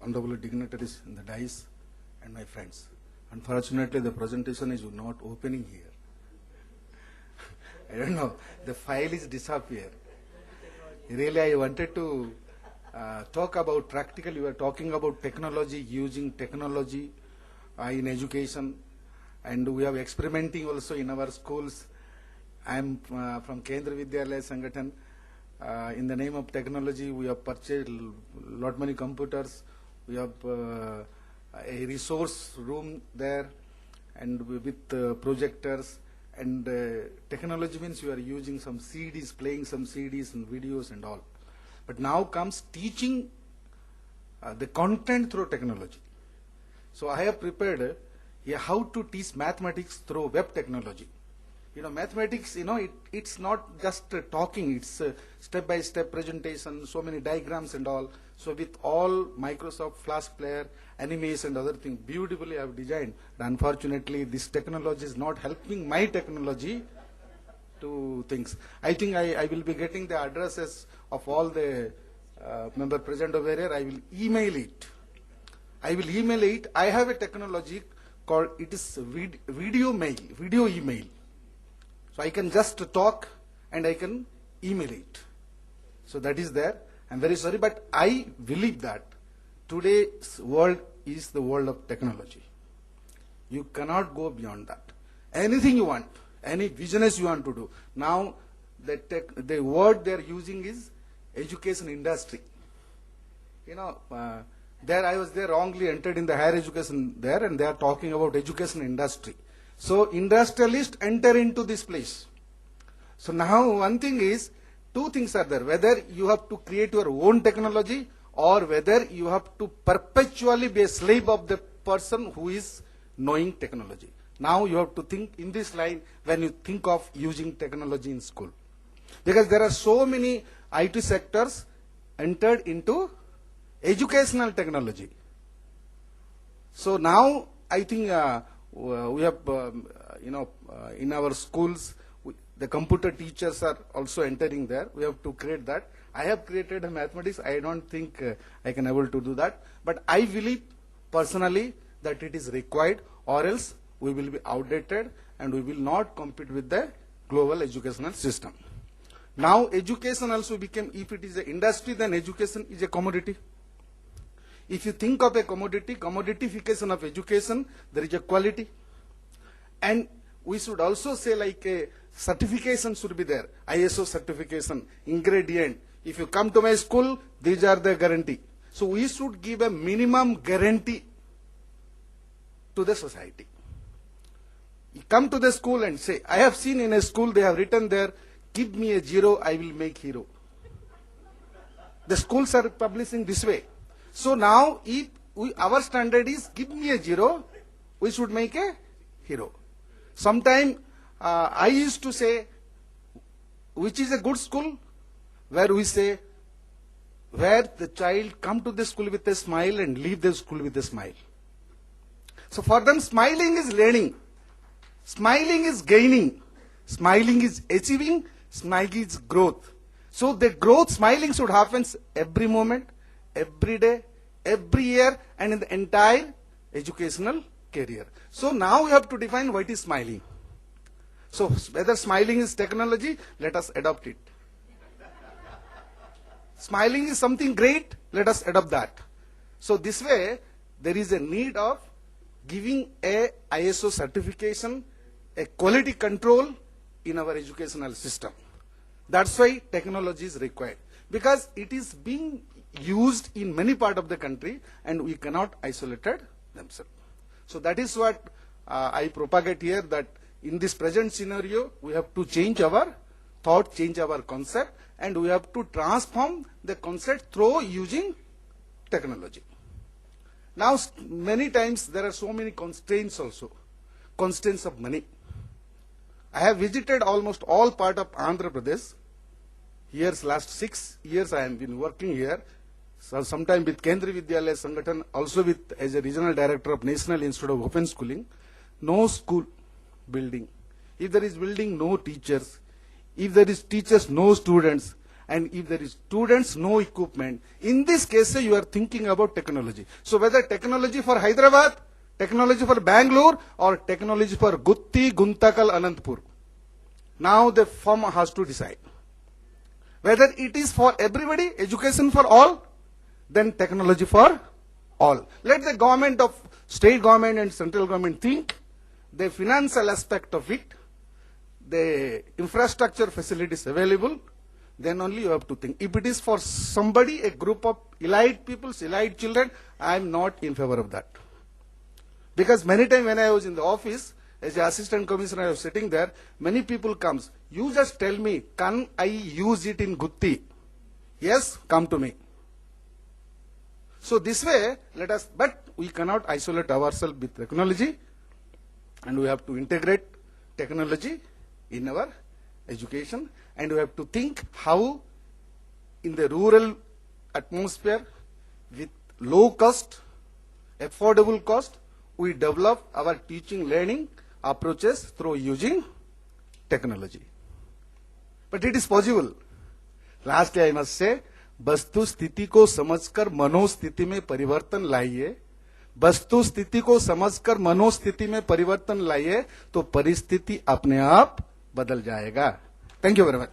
honorable dignitaries in the dais and my friends. Unfortunately, the presentation is not opening here. I don't know, the file is disappeared. Really, I wanted to talk about practical. We were talking about technology, using technology in education, and we are experimenting also in our schools. I am from Kendra Vidyalaya Sangathan. In the name of technology, we have purchased lot many computers. We have a resource room there, and with projectors. And technology means you are using some CDs, playing some CDs and videos and all. But now comes teaching the content through technology. So I have prepared how to teach mathematics through web technology. You know, mathematics, it's not just talking, it's step-by-step presentation, so many diagrams and all. So with all Microsoft Flash Player, Animates and other things, beautifully I have designed. But unfortunately, this technology is not helping my technology to things. I think I will be getting the addresses of all the member present over here. I will email it. I have a technology called, it is video email. So I can just talk and I can email it. So that is there. I'm very sorry, but I believe that today's world is the world of technology. You cannot go beyond that. Anything you want, any business you want to do. Now, the word they're using is education industry. There I was there, wrongly entered in the higher education there, and they are talking about education industry. So industrialists enter into this place. So now one thing is, two things are there, whether you have to create your own technology or whether you have to perpetually be a slave of the person who is knowing technology. Now you have to think in this line when you think of using technology in school. Because there are so many IT sectors entered into educational technology. So now I think we have, in our schools, the computer teachers are also entering there. We have to create that. I have created a mathematics. I don't think I can able to do that. But I believe personally that it is required, or else we will be outdated and we will not compete with the global educational system. Now education also became, if it is an industry, then education is a commodity. If you think of a commodity, commoditification of education, there is a quality. And we should also say like a certification should be there. ISO certification, ingredient. If you come to my school, these are the guarantee. So we should give a minimum guarantee to the society. You come to the school and say, I have seen in a school they have written there, give me a 0, I will make hero. The schools are publishing this way. So now, if our standard is give me a 0, we should make a hero. Sometime I used to say, which is a good school, where we say, where the child come to the school with a smile and leave the school with a smile. So for them, smiling is learning, smiling is gaining, smiling is achieving, smiling is growth. So the growth, smiling should happen every moment, every day, every year, and in the entire educational career. So now we have to define what is smiling. So whether smiling is technology, let us adopt it. Smiling is something great, let us adopt that. So this way, there is a need of giving a ISO certification, a quality control in our educational system. That's why technology is required. Because it is being used in many parts of the country and we cannot isolate themselves. So that is what I propagate here, that in this present scenario, we have to change our thought, change our concept, and we have to transform the concept through using technology. Now, many times there are so many constraints also, constraints of money. I have visited almost all part of Andhra Pradesh. Years, last 6 years I have been working here. So sometime with Kendra Vidyalaya Sangathan, also with as a regional director of National Institute of Open Schooling. No school building. If there is building, no teachers. If there is teachers, no students. and if there is students, no equipment, in this case you are thinking about technology. So whether technology for Hyderabad, technology for Bangalore, or technology for Gutti, Guntakal, Anantapur, now the firm has to decide. Whether it is for everybody, education for all, then technology for all. Let the government of state government and central government think the financial aspect of it, the infrastructure facilities available, then only you have to think. If it is for somebody, a group of elite people, elite children, I am not in favor of that. Because many times when I was in the office, as an assistant commissioner, I was sitting there, many people comes, you just tell me, can I use it in Gutti? Yes, come to me. So this way, let us, but we cannot isolate ourselves with technology, and we have to integrate technology in our education, and we have to think how in the rural atmosphere with low cost, affordable cost, we develop our teaching learning approaches through using technology. But it is possible. Lastly, I must say, वस्तु स्थिति को समझकर मनोस्थिति में परिवर्तन लाइए, वस्तु स्थिति को समझकर मनोस्थिति में परिवर्तन लाइए, तो परिस्थिति अपने आप बदल जाएगा. Thank you very much.